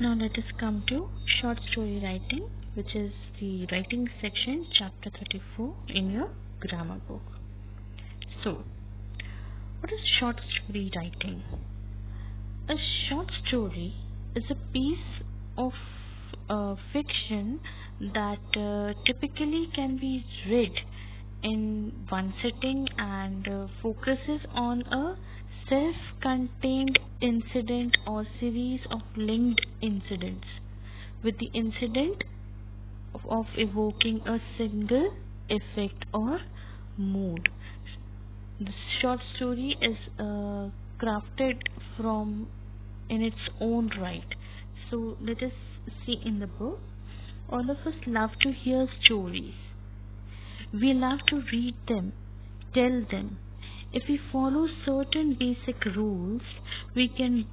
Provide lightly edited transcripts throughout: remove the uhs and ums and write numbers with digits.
Now let us come to short story writing, which is the writing section, chapter 34 in your grammar book. So, what is short story writing? A short story is a piece of fiction that typically can be read in one sitting and focuses on a self-contained incident or series of linked incidents, with the incident of evoking a single effect or mood. The short story is crafted from in its own right. So let us see in the book. All of us love to hear stories. We love to read them, tell them. If we follow certain basic rules, we can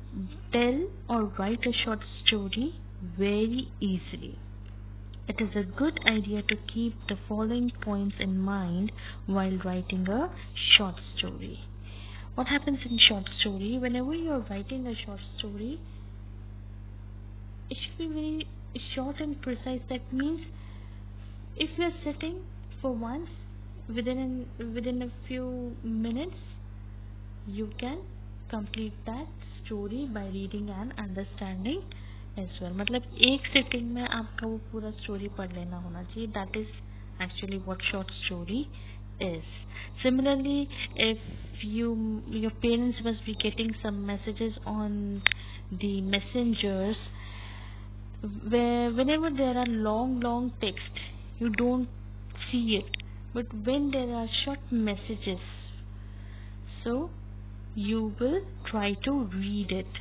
tell or write a short story very easily. It is a good idea to keep the following points in mind while writing a short story. What happens in short story? Whenever you are writing a short story, it should be very short and precise. That means if you are sitting for once, within a few minutes, you can complete that story by reading and understanding as well. मतलब एक sitting में आपका वो पूरा story पढ़ लेना होना चाहिए. That is actually what short story is. Similarly, if your parents must be getting some messages on the messengers, where whenever there are long text, you don't see it, but when there are short messages, so you will try to read it.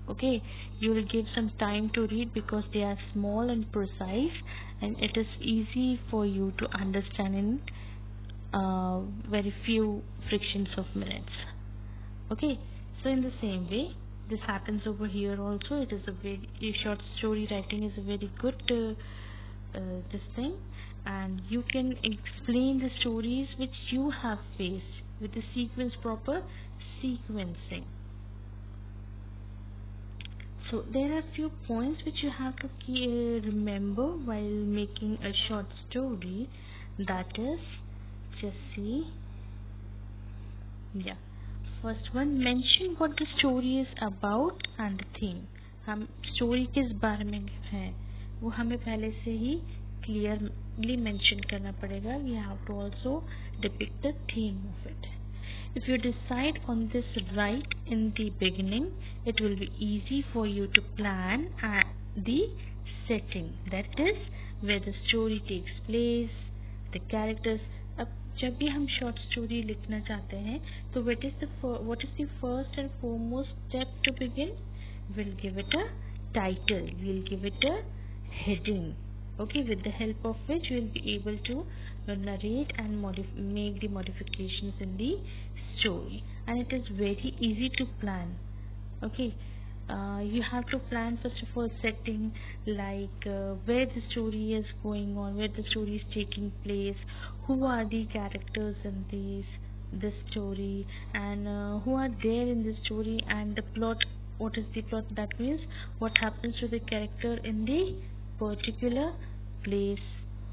Okay, you will give some time to read because they are small and precise, and it is easy for you to understand in very few frictions of minutes. Okay, so in the same way, this happens over here also. It is a very short story writing is a very good this thing, and you can explain the stories which you have faced with the proper sequencing. So there are few points which you have to remember while making a short story. That is, just see, yeah. First one, mention what the story is about and the theme. हम story किस बारे में है वो हमें पहले से ही clearly mention करना पड़ेगा. We have to also depict the theme of it. If you decide on this right in the beginning, it will be easy for you to plan the setting, that is where the story takes place, the characters. अब जब भी हम short story लिखना चाहते हैं तो what is the first and foremost step to begin? We'll give it a title, we'll give it a heading. Okay, with the help of which we will be able to narrate and make the modifications in the story, and it is very easy to plan. Okay, you have to plan first of all setting, like where the story is going on, where the story is taking place, who are the characters in this story, and who are there in the story, and the plot. What is the plot? That means what happens to the character in the particular place.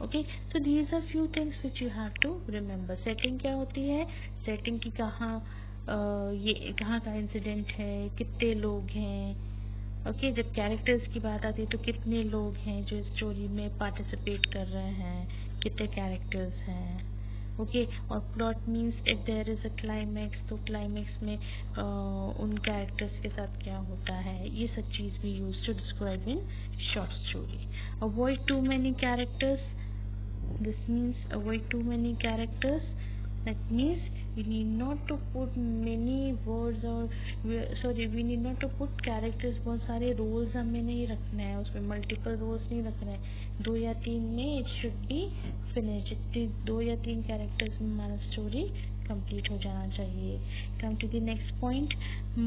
Okay, so these are few things which you have to remember. Setting क्या होती है? Setting की कहाँ ये कहाँ का incident है, कितने लोग हैं. ओके, जब कैरेक्टर्स की बात आती है तो कितने लोग हैं जो स्टोरी में पार्टिसिपेट कर रहे हैं, कितने कैरेक्टर्स हैं. ओके, और plot means if there is a climax, तो क्लाइमैक्स में उन कैरेक्टर्स के साथ क्या होता है, ये सब चीज़ भी use to describe in short story. Avoid too many characters. This means avoid too many characters. That means we need not to put many words we need not to put characters. बहुत सारे roles हमें नहीं रखना है, उसमें multiple roles नहीं रखना है. 2 या 3 में it should be finished. 2 या 3 characters में हमारा story complete हो जाना चाहिए. Come to the next point.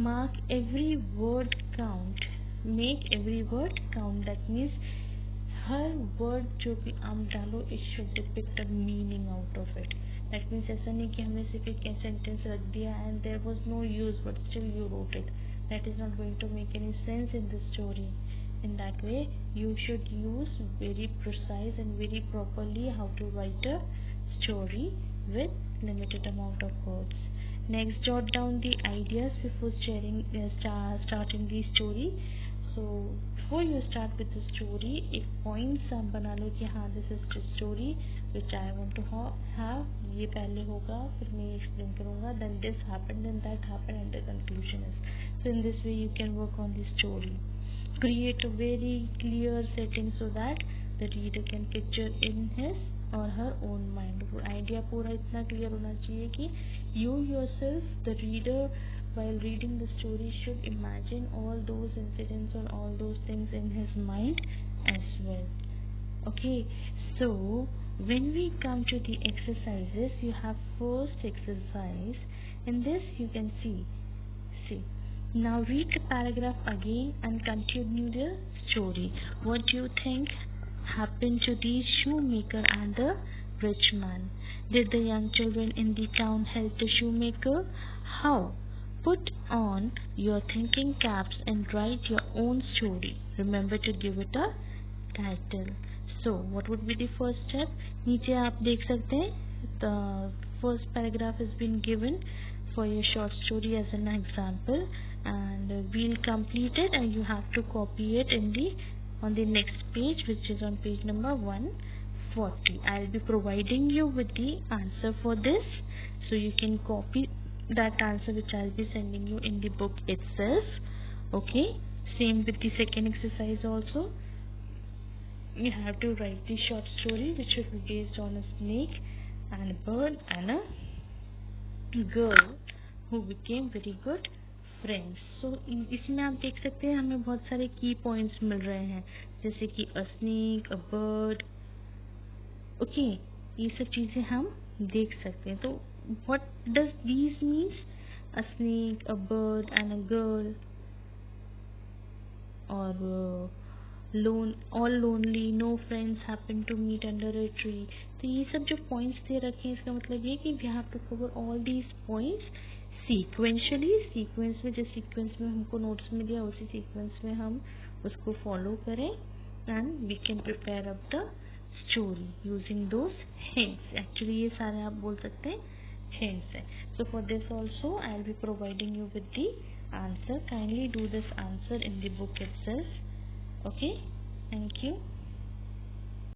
Mark every word count. Make every word count. That means हर वर्ड जो भी आप डालो, it should depict a meaning out of it. That means ऐसा नहीं कि हमने सिर्फ एक सेंटेंस रख दिया and there was no use but still you wrote it. That is not going to make any sense in this story. In that way, you should use very precise and very properly how to write a story with limited amount of words. Next, jot down the ideas before starting the story. So before you start with the story, एक points आप बना लो कि हाँ this is the story which I want to have. ये पहले होगा, फिर मैं explain करूँगा, then this happened, then that happened, and the conclusion is. So in this way you can work on the story. Create a very clear setting so that the reader can picture in his or her own mind. वो idea पूरा इतना clear होना चाहिए कि you yourself, the reader, while reading the story, should imagine all those incidents or all those things in his mind as well. Okay, so when we come to the exercises, you have first exercise. In this you can see. Now read the paragraph again and continue the story. What do you think happened to the shoemaker and the rich man? Did the young children in the town help the shoemaker? How? Put on your thinking caps and write your own story. Remember to give it a title. So, what would be the first step? नीचे आप देख सकते हैं, the first paragraph has been given for your short story as an example, and we'll complete it, and you have to copy it on the next page, which is on page number 140. I'll be providing you with the answer for this, so you can copy that answer which I'll be sending you in the book itself. Okay, same with the second exercise also. You have to write the short story which should be based on a snake and a bird and a girl who became very good friends. So इसमें आप देख सकते हैं हमें बहुत सारे की points मिल रहे हैं, जैसे कि a snake, a bird. Okay, ये सब चीज़ें हम देख सकते हैं. तो what does these means? A snake, a bird and a girl, और all lonely, no friends happen to meet under a tree. तो ये सब जो पॉइंट्स दे रखे हैं, इसका मतलब ये कि we have to cover all these points sequentially. Sequence में जिस सीक्वेंस में हमको नोट्स में दिया उसी सीक्वेंस में हम उसको फॉलो करें, and we can prepare up the story using those hints. Actually ये सारे आप बोल सकते हैं hints है. So for this also I will be providing you with the answer. Kindly do this answer in the book itself. Okay, thank you.